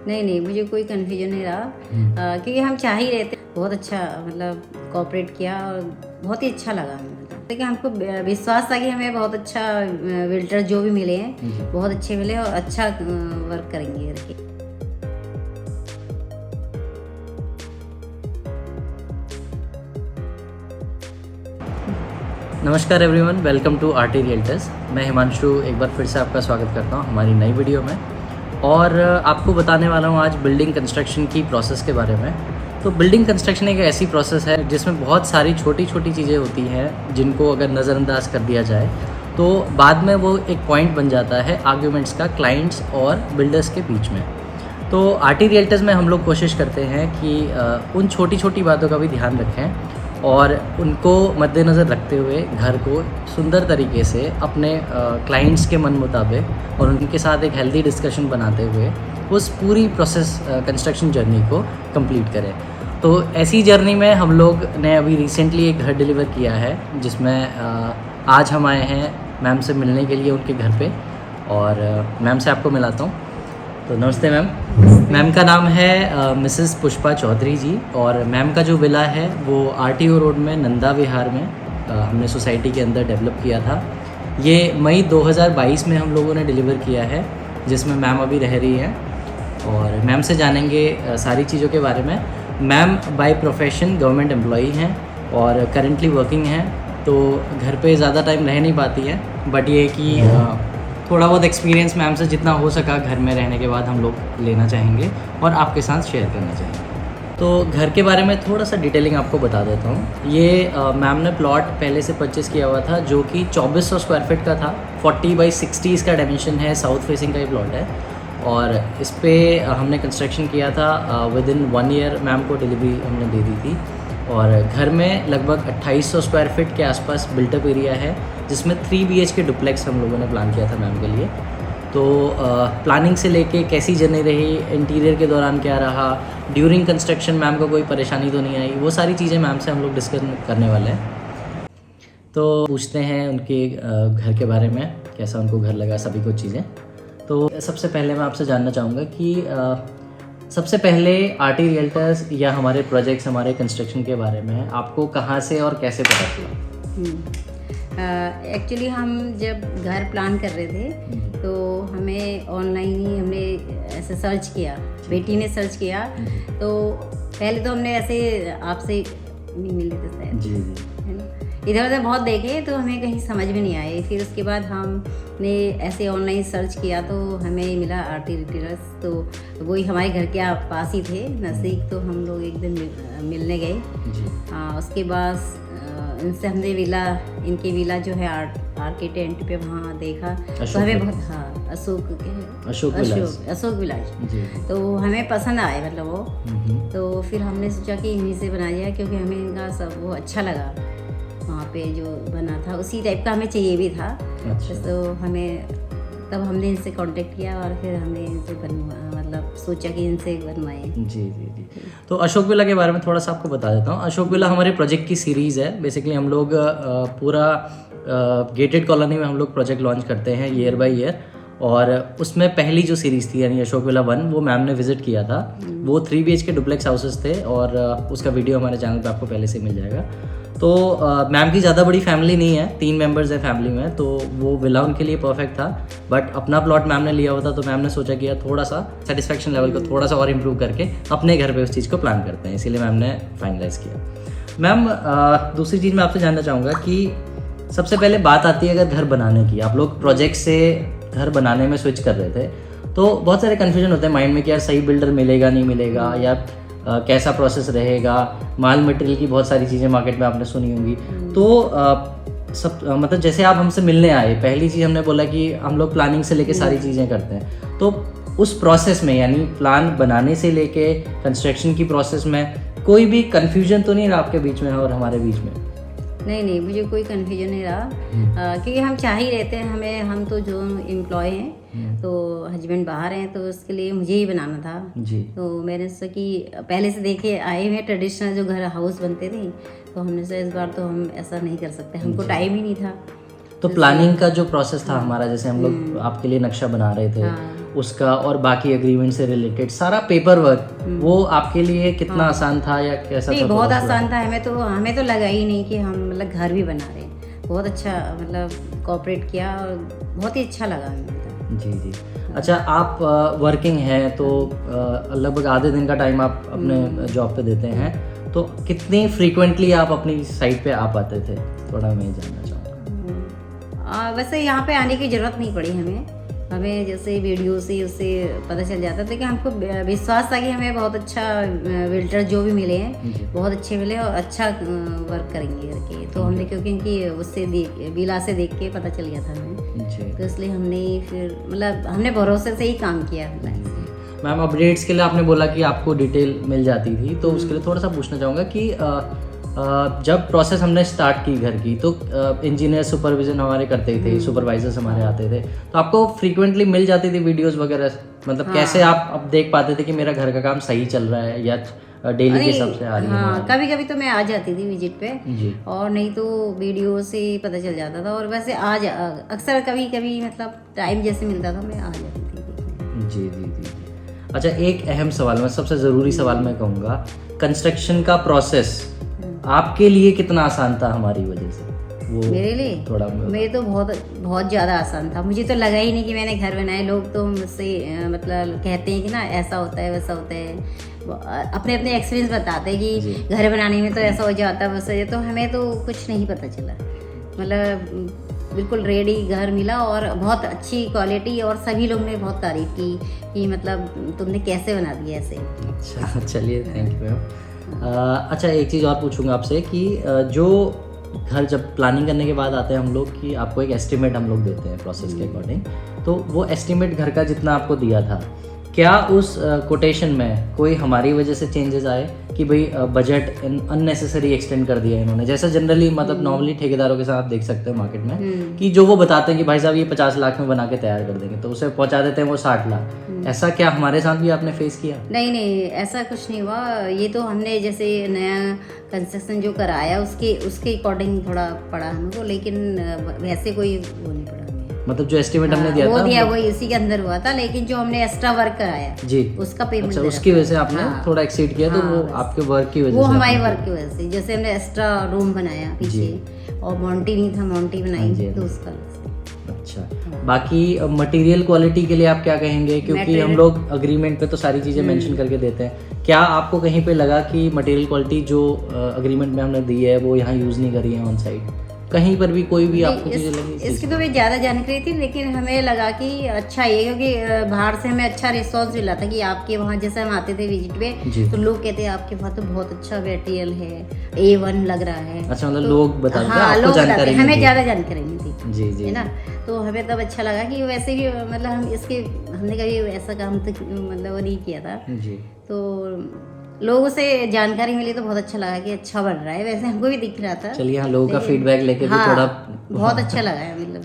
नहीं नहीं, मुझे कोई कन्फ्यूजन नहीं रहा क्योंकि हम चाह ही रहे थे। बहुत अच्छा मतलब कोऑपरेट किया और बहुत ही अच्छा लगा हमें। मतलब लेकिन हमको विश्वास था कि हमें बहुत अच्छा बिल्डर जो भी मिले हैं बहुत अच्छे मिले और अच्छा वर्क करेंगे करके। नमस्कार everyone, welcome to RT realtors. मैं हिमांशु एक बार फिर से आपका स्वागत करता हूं हमारी नई वीडियो में और आपको बताने वाला हूं आज बिल्डिंग कंस्ट्रक्शन की प्रोसेस के बारे में। तो बिल्डिंग कंस्ट्रक्शन एक ऐसी प्रोसेस है जिसमें बहुत सारी छोटी छोटी चीज़ें होती हैं जिनको अगर नज़रअंदाज कर दिया जाए तो बाद में वो एक पॉइंट बन जाता है आर्ग्यूमेंट्स का क्लाइंट्स और बिल्डर्स के बीच में। तो आरटी रियल्टर्स में हम लोग कोशिश करते हैं कि उन छोटी छोटी बातों का भी ध्यान रखें और उनको मद्देनज़र रखते हुए घर को सुंदर तरीके से अपने क्लाइंट्स के मन मुताबिक और उनके साथ एक हेल्दी डिस्कशन बनाते हुए उस पूरी प्रोसेस कंस्ट्रक्शन जर्नी को कंप्लीट करें। तो ऐसी जर्नी में हम लोग ने अभी रिसेंटली एक घर डिलीवर किया है जिसमें आज हम आए हैं मैम से मिलने के लिए उनके घर पे और मैम से आपको मिलाता हूँ। तो नमस्ते मैम। मैम का नाम है मिसेस पुष्पा चौधरी जी और मैम का जो विला है वो आरटीओ रोड में नंदा विहार में हमने सोसाइटी के अंदर डेवलप किया था। ये मई 2022 में हम लोगों ने डिलीवर किया है जिसमें मैम अभी रह रही हैं और मैम से जानेंगे सारी चीज़ों के बारे में। Ma'am by profession government employee हैं और करेंटली वर्किंग हैं, तो घर पे ज़्यादा टाइम रह नहीं पाती हैं, बट ये कि थोड़ा बहुत एक्सपीरियंस मैम से जितना हो सका घर में रहने के बाद हम लोग लेना चाहेंगे और आपके साथ शेयर करना चाहेंगे। तो घर के बारे में थोड़ा सा डिटेलिंग आपको बता देता हूँ। ये मैम ने प्लॉट पहले से परचेज़ किया हुआ था जो कि 2400 स्क्वायर फीट का था। 40x60 इसका डायमेंशन है, साउथ फेसिंग का ये प्लॉट है और इस पर हमने कंस्ट्रक्शन किया था। विद इन 1 ईयर मैम को डिलीवरी हमने दे दी थी और घर में लगभग 2800 स्क्वायर फीट के आसपास बिल्टअप एरिया है जिसमें 3 BHK डुप्लेक्स हम लोगों ने प्लान किया था मैम के लिए। तो प्लानिंग से लेके कैसी जर्नी रही, इंटीरियर के दौरान क्या रहा, ड्यूरिंग कंस्ट्रक्शन मैम को कोई परेशानी तो नहीं आई, वो सारी चीज़ें मैम से हम लोग डिस्कस करने वाले हैं। तो पूछते हैं उनके घर के बारे में, कैसा उनको घर लगा, सभी कुछ चीज़ें। तो सबसे पहले मैं आपसे जानना चाहूँगा कि सबसे पहले आरटी रियल्टर्स या हमारे प्रोजेक्ट्स, हमारे कंस्ट्रक्शन के बारे में आपको कहाँ से और कैसे पता चला? एक्चुअली हम जब घर प्लान कर रहे थे तो हमें ऑनलाइन ही हमने ऐसे सर्च किया, बेटी ने सर्च किया। तो पहले तो हमने ऐसे आपसे नहीं मिल रहे थे शायद, जी है ना, इधर उधर बहुत देखे तो हमें कहीं समझ में नहीं आए। फिर उसके बाद हमने ऐसे ऑनलाइन सर्च किया तो हमें मिला आरटी रियल्टर्स। तो वही हमारे घर के पास ही थे नज़दीक, तो हम लोग एक दिन मिलने गए। हाँ, उसके बाद इनसे हमने इनके विला जो है आर के टेंट पे वहाँ देखा तो हमें बहुत, हाँ, अशोक विलाज, तो हमें पसंद आए मतलब वो। तो फिर हमने सोचा कि इन्हीं से बनाया जाए क्योंकि हमें इनका सब वो अच्छा लगा, वहाँ पे जो बना था उसी टाइप का हमें चाहिए भी था। तो तब हमने इनसे कांटेक्ट किया और फिर हमने इनसे मतलब सोचा कि इनसे बनवाएं। जी। तो अशोक विला के बारे में थोड़ा सा आपको बता देता हूँ। अशोक विला हमारे प्रोजेक्ट की सीरीज़ है। बेसिकली हम लोग पूरा गेटेड कॉलोनी में हम लोग प्रोजेक्ट लॉन्च करते हैं ईयर बाय ईयर और उसमें पहली जो सीरीज़ थी यानी अशोक विला 1 वो मैम ने विजिट किया था। वो 3 BHK डुप्लेक्स हाउसेस थे और उसका वीडियो हमारे चैनल पे आपको पहले से मिल जाएगा। तो मैम की ज़्यादा बड़ी फैमिली नहीं है, 3 मेंबर्स है फैमिली में, तो वो विला उनके लिए परफेक्ट था। बट अपना प्लॉट मैम ने लिया हुआ था तो मैम ने सोचा कि यार थोड़ा सा सेटिस्फेक्शन लेवल को थोड़ा सा और इम्प्रूव करके अपने घर पे उस चीज़ को प्लान करते हैं, इसीलिए मैम ने फाइनलाइज़ किया। मैम दूसरी चीज़ मैं आपसे जानना चाहूँगा कि सबसे पहले बात आती है अगर घर बनाने की, आप लोग प्रोजेक्ट से घर बनाने में स्विच कर रहे थे तो बहुत सारे कन्फ्यूजन होते हैं माइंड में कि यार सही बिल्डर मिलेगा नहीं मिलेगा या कैसा प्रोसेस रहेगा, माल मटेरियल की बहुत सारी चीज़ें मार्केट में आपने सुनी होंगी। तो सब मतलब जैसे आप हमसे मिलने आए, पहली चीज़ हमने बोला कि हम लोग प्लानिंग से लेके सारी चीज़ें करते हैं, तो उस प्रोसेस में यानी प्लान बनाने से लेके कंस्ट्रक्शन की प्रोसेस में कोई भी कन्फ्यूजन तो नहीं रहा आपके बीच में और हमारे बीच में? नहीं, मुझे कोई कन्फ्यूजन नहीं रहा क्योंकि हम चाह ही रहते हैं, हम तो जो एम्प्लॉय हैं तो हस्बैंड बाहर हैं तो उसके लिए मुझे ही बनाना था जी। तो मैंने सोचा कि पहले से देखे आए हुए ट्रेडिशनल जो घर हाउस बनते थे तो हमने सोचा इस बार तो हम ऐसा नहीं कर सकते, हमको टाइम ही नहीं था। तो प्लानिंग का जो प्रोसेस था हमारा, जैसे हम लोग आपके लिए नक्शा बना रहे थे उसका और बाकी एग्रीमेंट से रिलेटेड सारा पेपर वर्क, वो आपके लिए कितना आसान था या कैसा नहीं, था? बहुत process? आसान था। हमें तो लगा ही नहीं कि हम मतलब घर भी बना रहे हैं। बहुत अच्छा मतलब कोऑपरेट किया और बहुत ही अच्छा लगा हमें। जी जी। अच्छा, आप वर्किंग हैं तो लगभग आधे दिन का टाइम आप अपने जॉब पे देते हैं, तो कितनी फ्रीक्वेंटली आप अपनी साइट पे आ पाते थे? थोड़ा मैं जानना चाहूँगा। वैसे यहाँ पे आने की ज़रूरत नहीं पड़ी हमें जैसे वीडियो से उससे पता चल जाता था कि हमको विश्वास था कि हमें बहुत अच्छा बिल्डर जो भी मिले हैं बहुत अच्छे मिले और अच्छा वर्क करेंगे करके। तो हमने क्योंकि इनकी उससे बिला से देख के पता चल गया था हमें, तो इसलिए हमने फिर मतलब हमने भरोसे से ही काम किया। मैम, अपडेट्स के लिए आपने बोला कि आपको डिटेल मिल जाती थी, तो उसके लिए थोड़ा सा पूछना चाहूँगा कि जब प्रोसेस हमने स्टार्ट की घर की, तो इंजीनियर सुपरविजन हमारे करते ही थे, सुपरवाइजर्स हमारे आते थे, तो आपको फ्रीक्वेंटली मिल जाती थी वीडियोस वगैरह? मतलब कैसे आप अब देख पाते थे कि मेरा घर का काम सही चल रहा है या डेली के हिसाब से आ रही है? हाँ, कभी कभी तो मैं आ जाती थी विजिट पे जी। और नहीं तो वीडियो से पता चल जाता था। और वैसे अक्सर कभी कभी मतलब टाइम जैसे मिलता था मैं आ जाती थी। जी जी जी। अच्छा, एक अहम सवाल, मैं सबसे ज़रूरी सवाल मैं कहूँगा, कंस्ट्रक्शन का प्रोसेस आपके लिए कितना आसान था हमारी वजह से? वो मेरे लिए थोड़ा मेरे तो बहुत ज़्यादा आसान था। मुझे तो लगा ही नहीं कि मैंने घर बनाए। लोग तो मुझसे मतलब कहते हैं कि ना ऐसा होता है वैसा होता है, अपने अपने एक्सपीरियंस बताते हैं कि घर बनाने में तो ऐसा हो जाता है वैसा। तो हमें तो कुछ नहीं पता चला, मतलब बिल्कुल रेडी घर मिला और बहुत अच्छी क्वालिटी, और सभी लोग ने बहुत तारीफ की कि मतलब तुमने कैसे बना दिया ऐसे। अच्छा, चलिए, थैंक यू मैम। अच्छा, एक चीज़ और पूछूंगा आपसे कि जो घर जब प्लानिंग करने के बाद आते हैं हम लोग कि आपको एक एस्टिमेट हम लोग देते हैं प्रोसेस के अकॉर्डिंग, तो वो एस्टिमेट घर का जितना आपको दिया था, क्या उस कोटेशन में कोई हमारी वजह से चेंजेस आए कि भाई बजट अननेसेसरी एक्सटेंड कर दिया इन्होंने? जैसा जनरली मतलब नॉर्मली ठेकेदारों के साथ आप देख सकते हो मार्केट में कि जो वो बताते हैं कि भाई साहब ये 50 लाख में बना के तैयार कर देंगे, तो उसे पहुंचा देते हैं वो 60 लाख। ऐसा क्या हमारे साथ भी आपने फेस किया? नहीं, ऐसा कुछ नहीं हुआ। ये तो हमने जैसे नया कंस्ट्रक्शन जो कराया उसके अकॉर्डिंग थोड़ा पड़ा हमको, लेकिन वैसे कोई वो नहीं पड़ा। मतलब जो एस्टिमेट हमने दिया वो था दिया वही उसी के अंदर हुआ था, लेकिन जो हमने एक्स्ट्रा वर्क कराया जी उसका पेमेंट, अच्छा, उसकी वजह से आपने थोड़ा एक्सीड किया, तो वो आपके वर्क की वजह से, वो हमारे वर्क की वजह से। जैसे हमने एक्स्ट्रा रूम बनाया पीछे और मॉन्टी नहीं था, मॉन्टी बनाई तो उसका। अच्छा, बाकी मटेरियल क्वालिटी के लिए आप क्या कहेंगे? क्योंकि हम लोग अग्रीमेंट पे तो सारी चीज़ें मेंशन करके देते हैं। क्या आपको कहीं पे लगा कि मटेरियल क्वालिटी जो अग्रीमेंट में हमने दी है वो यहाँ यूज़ नहीं करी है ऑन साइट? कहीं पर भी कोई भी आपको चीज़ें लगी? इसकी तो मैं ज़्यादा जानकारी थी, लेकिन हमें लगा कि अच्छा ये, क्योंकि बाहर से हमें अच्छा रिस्पॉन्स मिला था कि आपके वहाँ जैसे हम आते थे विजिट पे तो लोग कहते हैं आपके वहाँ तो बहुत अच्छा मटेरियल है, A1 लग रहा है। अच्छा, मतलब लोग बताते हैं, हाँ, आपको जानकारी नहीं हमें थी? ज़्यादा जानकारी नहीं थी जी जी, है ना। तो हमें तब अच्छा लगा कि वैसे भी मतलब हमने कभी ऐसा काम तो मतलब वो नहीं किया था। जी, तो लोगों से जानकारी मिली तो बहुत अच्छा लगा कि अच्छा बन रहा है। वैसे हमको भी दिख रहा था। चलिए, हाँ, लोगों का फीडबैक लेके भी थोड़ा बहुत अच्छा लगा है। मतलब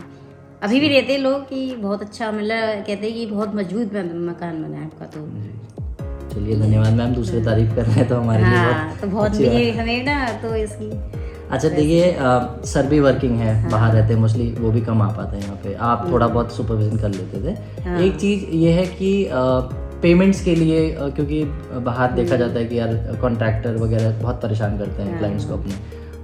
अभी भी रहते लोग कि बहुत अच्छा, मतलब कहते हैं कि बहुत मजबूत मकान बना है आपका। तो चलिए, धन्यवाद मैम, दूसरे तारीफ कर रहे हैं तो हमारे लिए तो बहुत हमें ना तो इसकी। अच्छा, देखिए, सर भी वर्किंग है, बाहर रहते हैं मोस्टली, वो भी कम आ पाते हैं यहाँ पे, आप थोड़ा बहुत सुपरविजन कर लेते थे। एक चीज़ ये है कि पेमेंट्स के लिए, क्योंकि बाहर देखा जाता है कि यार कॉन्ट्रैक्टर वगैरह बहुत परेशान करते हैं क्लाइंट्स को अपने,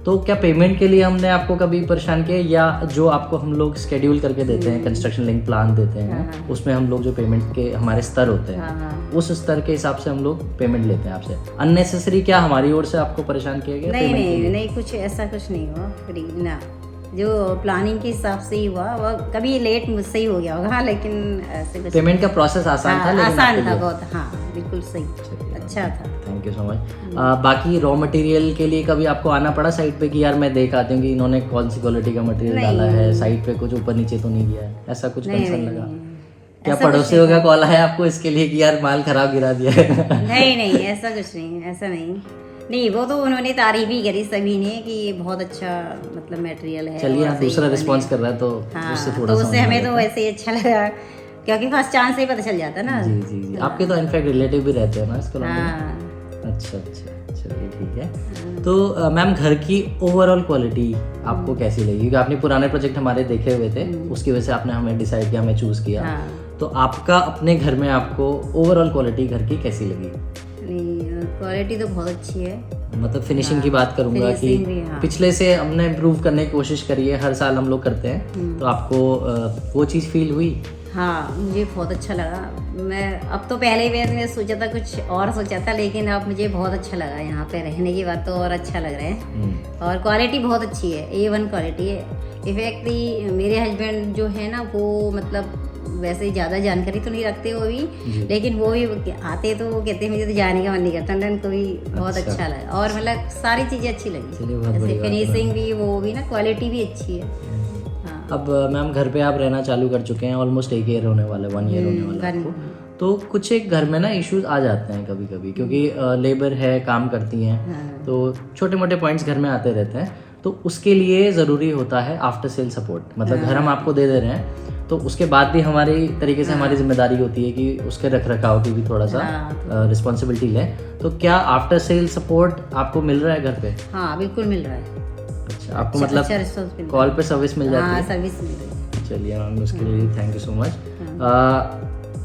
तो क्या पेमेंट के लिए हमने आपको कभी परेशान किया, या जो आपको हम लोग शेड्यूल करके देते हैं, कंस्ट्रक्शन लिंक प्लान देते हैं, उसमें हम लोग जो पेमेंट के हमारे स्तर होते हैं उस स्तर के हिसाब से हम लोग पेमेंट लेते हैं आपसे? अननेसेसरी क्या हमारी ओर से आपको परेशान किया गया? नहीं, कुछ ऐसा कुछ नहीं हुआ फ्री ना। जो प्लानिंग के हिसाब से ही हुआ, वो कभी लेट मुझसे ही हो गया होगा, लेकिन ऐसे कुछ पेमेंट का प्रोसेस आसान था? आसान था बहुत, हाँ बिल्कुल सही, अच्छा था। Thank you so much. बाकी रॉ मटेरियल के लिए कभी आपको आना पड़ा साइट पे कि यार मैं देख आती हूँ कि इन्होंने कौन सी क्वालिटी का मटेरियल डाला है, साइट पे कुछ ऊपर नीचे तो नहीं किया है, ऐसा कुछ कंसर्न लगा? क्या पड़ोसियों का कॉल आया आपको इसके लिए कि यार माल खराब गिरा दिया है? नहीं, ऐसा कुछ नहीं, ऐसा नहीं, वो तो उन्होंने तारीफ ही करी सभी ने कि ये बहुत अच्छा मतलब मटेरियल है। चलिए, आप दूसरा रिस्पांस कर रहा है तो उससे थोड़ा सा उससे हमें तो वैसे ही अच्छा लगा, क्योंकि फर्स्ट चांस से ही पता चल जाता है ना। जी, आपके तो इनफैक्ट रिलेटिव भी रहते हैं ना इसको। अच्छा, चलिए ठीक है। तो मैम, घर की ओवरऑल क्वालिटी आपको कैसी लगी? क्योंकि आपने पुराने प्रोजेक्ट हमारे देखे हुए थे, उसकी वजह से आपने हमें डिसाइड किया, हमें चूज़ किया, तो आपका अपने घर में आपको ओवरऑल क्वालिटी घर की कैसी लगी? क्वालिटी तो बहुत अच्छी है। मतलब फिनिशिंग की बात करूंगा कि पिछले से हमने इम्प्रूव करने की कोशिश करी है, हर साल हम लोग करते हैं, तो आपको वो चीज़ फील हुई? हाँ, मुझे बहुत अच्छा लगा। मैं अब तो पहले भी मैंने सोचा था, कुछ और सोचा था, लेकिन अब मुझे बहुत अच्छा लगा। यहाँ पे रहने के बाद तो और अच्छा लग रहा है। और क्वालिटी बहुत अच्छी है, A1 क्वालिटी है। इफेक्टली मेरे हस्बैंड जो है ना, वो मतलब वैसे ज़्यादा जानकारी तो नहीं रखते वो भी, लेकिन वो भी आते तो वो कहते हैं मुझे तो जाने का मन नहीं करता, उनको भी बहुत अच्छा लगा। और मतलब सारी चीज़ें अच्छी लगी, जैसे फिनिशिंग भी, वो भी ना, क्वालिटी भी अच्छी है। हाँ। अब मैम घर पे आप रहना चालू कर चुके हैं, ऑलमोस्ट 1 ईयर होने वाला, 1 ईयर होने वाला आपको। तो कुछ एक घर में ना इश्यूज आ जाते हैं कभी कभी, क्योंकि लेबर है, काम करती हैं, तो छोटे मोटे पॉइंट्स घर में आते रहते हैं। तो उसके लिए ज़रूरी होता है आफ्टर सेल सपोर्ट। मतलब घर हम आपको दे दे रहे हैं, तो उसके बाद भी हमारी तरीके से हमारी जिम्मेदारी होती है कि उसके रख रखाव की भी थोड़ा सा रिस्पॉन्सिबिलिटी लें। तो क्या आफ्टर सेल सपोर्ट आपको मिल रहा है घर पे? हाँ, बिल्कुल मिल रहा है। अच्छा, आपको मतलब कॉल पे सर्विस मिल जाती है? सर्विस मिल रही है। चलिए मैम, उसके लिए थैंक यू सो मच।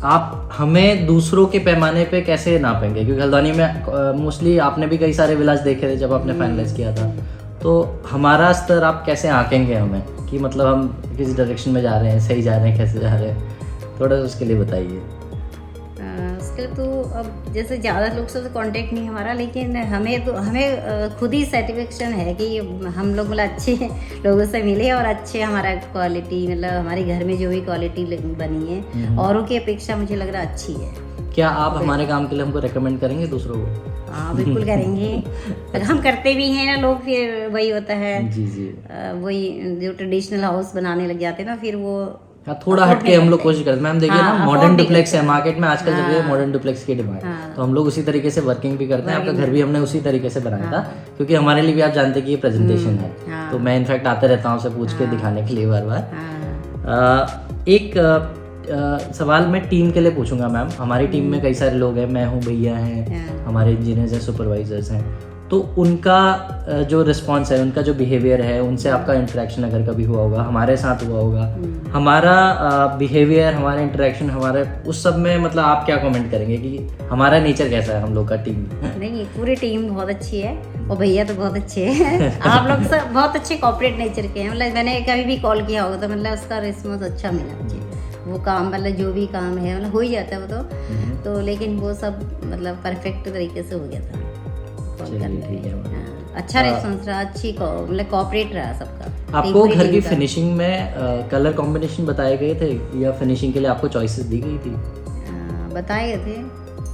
आप हमें दूसरों के पैमाने पे कैसे नापेंगे? क्योंकि हल्द्वानी में मोस्टली आपने भी कई सारे विलाज देखे थे जब आपने फाइनलाइज किया था, तो हमारा स्तर आप कैसे आंकेंगे हमें कि मतलब हम किस डायरेक्शन में जा रहे हैं, सही जा रहे हैं, कैसे जा रहे हैं? थोड़ा सा उसके लिए बताइए। उसके तो अब जैसे ज़्यादा लोग से तो कांटेक्ट नहीं हमारा, लेकिन हमें खुद ही सेटिस्फेक्शन है कि हम लोग मतलब अच्छे लोगों से मिले और अच्छे हमारा क्वालिटी, मतलब हमारे घर में जो भी क्वालिटी बनी है औरों की अपेक्षा मुझे लग रहा अच्छी है। क्या आप हमारे काम के लिए हमको रेकमेंड करेंगे दूसरों को? हाँ, बिल्कुल करेंगे। अगर हम करते भी हैं ना, लोग फिर वही होता है, जी जी, वही जो ट्रेडिशनल हाउस बनाने लग जाते हैं ना, फिर वो थोड़ा हटके हम लोग कोशिश करते हैं। मैम देखिए ना, मॉडर्न डुप्लेक्स है मार्केट में आजकल, जगह मॉडर्न डुप्लेक्स की डिमांड, तो हम लोग उसी तरीके से वर्किंग भी करते हैं। आपका घर भी हमने उसी तरीके से बनाया था, क्योंकि हमारे लिए भी आप जानते हैं कि ये प्रेजेंटेशन है, तो मैं इनफैक्ट आते रहता हूँ आपसे पूछ के दिखाने के लिए बार बार। एक सवाल मैं टीम के लिए पूछूंगा मैम। हमारी टीम में कई सारे लोग हैं, मैं हूँ, भैया हैं, हमारे इंजीनियर्स हैं, सुपरवाइजर्स हैं, तो उनका जो रिस्पॉन्स है, उनका जो बिहेवियर है, उनसे आपका इंटरेक्शन अगर कभी हुआ होगा, हमारे साथ हुआ होगा, हमारा बिहेवियर, हमारा इंटरेक्शन, हमारे उस सब में मतलब आप क्या कमेंट करेंगे कि हमारा नेचर कैसा है हम लोग का टीम? नहीं, पूरी टीम बहुत अच्छी है और भैया तो बहुत अच्छे हैं। आप लोग सब बहुत अच्छे कॉर्पोरेट नेचर के हैं। मतलब मैंने कभी भी कॉल किया होगा तो मतलब उसका रिस्पॉन्स अच्छा मिला मुझे। वो काम मतलब जो भी काम है मतलब हो ही जाता है वो तो लेकिन वो सब मतलब परफेक्ट तरीके से हो गया था। अच्छा रिस्पॉन्स रहा, अच्छी मतलब कॉर्पोरेट रहा सबका। आपको घर की फिनिशिंग में कलर कॉम्बिनेशन बताए गए थे या फिनिशिंग के लिए आपको चॉइसेस दी गई थी? बताए गए थे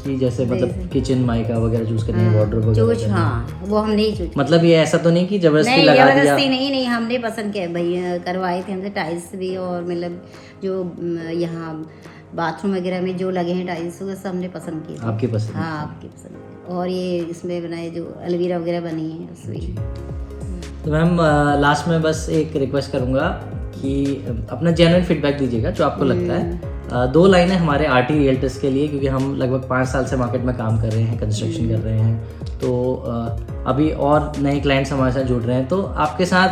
कि जैसे मतलब किचन माइका वगैरह चूज करनी है, वार्डरोब वगैरह। हाँ, वो हम नहीं चूज। मतलब ये ऐसा तो नहीं कि जबरदस्ती लगा दिया? जबरदस्ती नहीं, हमने पसंद किया, भैया करवाए थे हमसे टाइल्स भी, और मतलब जो यहाँ बाथरूम वगैरह में जो लगे हैं टाइल्स वो सब हमने पसंद किए। आपकी पसंद? हाँ, आपकी पसंद। और ये इसमें बनाए जो अलवीरा वगैरह बनी है उसमें। तो मैम लास्ट में बस एक रिक्वेस्ट करूँगा कि अपना जेन्युइन फीडबैक दीजिएगा जो आपको लगता है। 2 लाइनें हमारे आरटी रियल्टर्स के लिए, क्योंकि हम लगभग 5 साल से मार्केट में काम कर रहे हैं, कंस्ट्रक्शन कर रहे हैं, तो अभी और नए क्लाइंट्स हमारे साथ जुड़ रहे हैं, तो आपके साथ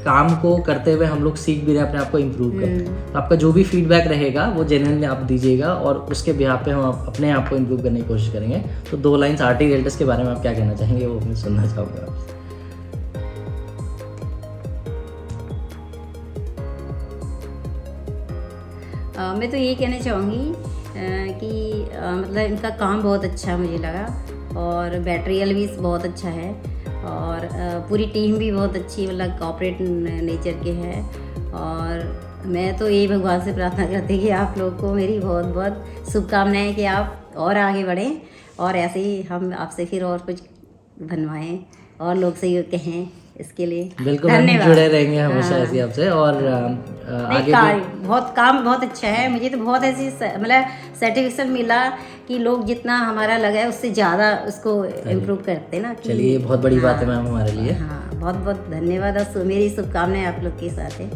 काम को करते हुए हम लोग सीख भी रहे हैं, अपने आप को इम्प्रूव कर रहे हैं। तो आपका जो भी फीडबैक रहेगा वो जेन्युइनली आप दीजिएगा और उसके बिहाफ पे हम अपने आप को इम्प्रूव करने की कोशिश करेंगे। तो 2 लाइन्स आरटी रियल्टर्स के बारे में आप क्या कहना चाहेंगे, वो मैं सुनना चाहूँगा। मैं तो ये कहना चाहूँगी कि मतलब इनका काम बहुत अच्छा मुझे लगा, और बैटरियल भी बहुत अच्छा है, और पूरी टीम भी बहुत अच्छी, मतलब कॉर्पोरेट नेचर के है। और मैं तो यही भगवान से प्रार्थना करती कि आप लोग को मेरी बहुत बहुत शुभकामनाएं कि आप और आगे बढ़ें, और ऐसे ही हम आपसे फिर और कुछ बनवाएं और लोग से ये कहें। इसके लिए बिल्कुल हम जुड़े रहेंगे हमेशा ऐसे आपसे। और आगे काम बहुत अच्छा है। मुझे तो बहुत ऐसी मतलब सर्टिफिकेशन मिला कि लोग जितना हमारा लगा है उससे ज़्यादा उसको इम्प्रूव करते ना। चलिए, बहुत बड़ी बात है मैम हमारे लिए। हाँ, बहुत बहुत धन्यवाद, और मेरी शुभकामनाएं आप लोग के साथ है।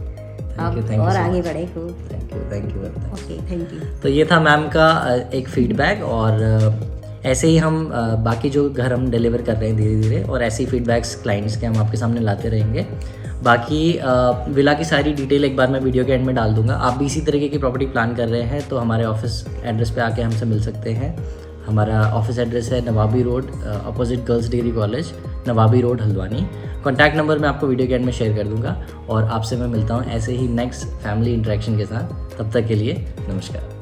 आप और आगे बढ़े खूब। Thank you. Okay, thank you. तो ये था मैम का एक फीडबैक, और ऐसे ही हम बाकी जो घर हम डिलीवर कर रहे हैं धीरे धीरे, और ऐसे ही फीडबैक्स क्लाइंट्स के हम आपके सामने लाते रहेंगे। बाकी विला की सारी डिटेल एक बार मैं वीडियो के एंड में डाल दूंगा। आप भी इसी तरीके की प्रॉपर्टी प्लान कर रहे हैं तो हमारे ऑफिस एड्रेस पे आके हमसे मिल सकते हैं। हमारा ऑफिस एड्रेस है Nawabi road, opposite girls degree college, Nawabi road, Haldwani. Contact number मैं आपको वीडियो के एंड में शेयर कर दूंगा और आपसे मैं मिलता हूँ ऐसे ही नेक्स्ट फैमिली इंटरेक्शन के साथ। तब तक के लिए नमस्कार।